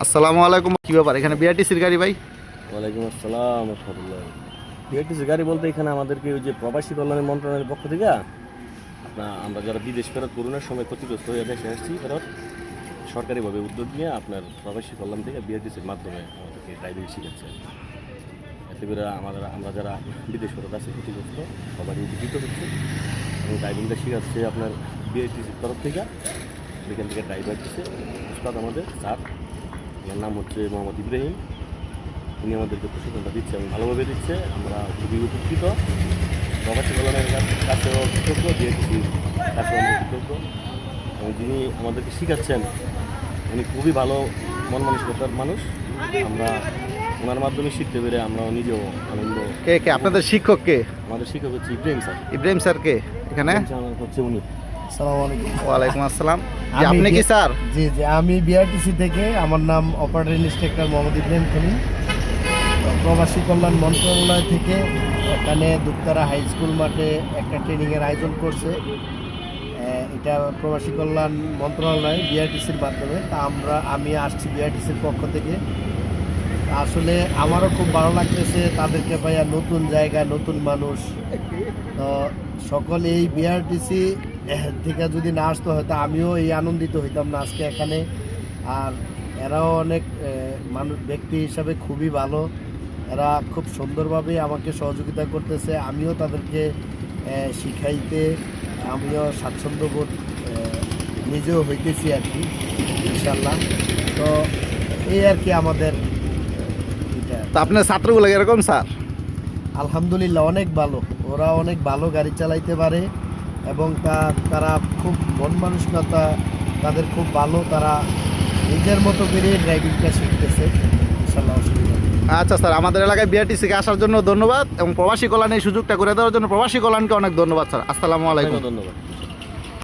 আসসালামু আলাইকুম। কি ব্যাপার এখানে বিআরটিসির গাড়ি ভাই? ওয়ালাইকুম আসসালাম রহমতুল্লাহ। বিআরটিসি গাড়ি বলতে এখানে আমাদেরকে ওই যে প্রবাসী কল্যাণ মন্ত্রণালয়ের পক্ষ থেকে আমরা যারা বিদেশ ফেরত করোনার সময় ক্ষতিগ্রস্ত হয়ে দেশে আসছি ফেরত সরকারিভাবে উদ্যোগ নিয়ে আপনার প্রবাসী কল্যাণ থেকে বিআরটিসির মাধ্যমে আমাদেরকে ড্রাইভিং শিখাচ্ছে। এতে করে আমরা যারা বিদেশ ফেরত আছি ক্ষতিগ্রস্ত সবারই উপকৃত হচ্ছে এবং ড্রাইভিংটা শিখাচ্ছে আপনার বিআরটিসির তরফ থেকে। এখান থেকে ড্রাইভার দিচ্ছে উস্তাদ আমাদের স্যার, ওনার নাম হচ্ছে মোহাম্মদ ইব্রাহিম। উনি আমাদেরকে প্রশিক্ষণটা দিচ্ছে এবং ভালোভাবে দিচ্ছে, আমরা খুবই উপকৃত। প্রবাসী কল্যাণের কাছেও কৃতজ্ঞ, বিআরটিসির কাছেও আমরা কৃতজ্ঞ এবং যিনি আমাদেরকে শিখাচ্ছেন উনি খুবই ভালো মন মানসিকতার মানুষ। আমরা ওনার মাধ্যমে শিখতে পেরে আমরাও নিজেও আনন্দ। কে কে আপনাদের শিক্ষক? কে আমাদের শিক্ষক হচ্ছে ইব্রাহিম স্যার। ইব্রাহিম স্যার কে এখানে? হচ্ছে উনি। আসসালামু আলাইকুম। ওয়ালাইকুম আসসালাম। জি, আপনি কি স্যার? জি জি, আমি বিআরটিসি থেকে, আমার নাম অপারেটর ইন্সট্রাক্টর মোহাম্মদ ইব্রাহিম খলিল। প্রবাসী কল্যাণ মন্ত্রণালয় থেকে এখানে দুপতারা হাই স্কুল মাঠে একটা ট্রেনিংয়ের আয়োজন করছে। এটা প্রবাসী কল্যাণ মন্ত্রণালয় বিআরটিসির মাধ্যমে। তা আমি আসছি বিআরটিসির পক্ষ থেকে। আসলে আমারও খুব ভালো লাগতেছে তাদেরকে পাইয়া, নতুন জায়গা, নতুন মানুষ। তো সকলে এই বিআরটিসি থেকে যদি না আসতো হয়তো আমিও এই আনন্দিত হইতাম না আজকে এখানে। আর এরাও অনেক মানুষ, ব্যক্তি হিসাবে খুবই ভালো। এরা খুব সুন্দরভাবে আমাকে সহযোগিতা করতেছে, আমিও তাদেরকে শিখাইতে আমিও স্বাচ্ছন্দ্য বোধ নিজেও হইতেছি আর কি, ইনশাল্লাহ। তো এই আর কি আমাদের এটা। তো আপনার ছাত্রগুলো এরকম স্যার? আলহামদুলিল্লাহ অনেক ভালো, ওরা অনেক ভালো গাড়ি চালাইতে পারে এবং তারা খুব মন মানসিকতা তাদের খুব ভালো। তারা নিজের মতো করে ড্রাইভিংটা শিখতেছে, ইনশাল্লাহ অসুবিধা নেই। আচ্ছা স্যার, আমাদের এলাকায় বিআরটিসিকে আসার জন্য ধন্যবাদ এবং প্রবাসী কল্যাণের সুযোগটা করে দেওয়ার জন্য প্রবাসী কল্যাণকে অনেক ধন্যবাদ স্যার। আসসালামু আলাইকুম। ধন্যবাদ।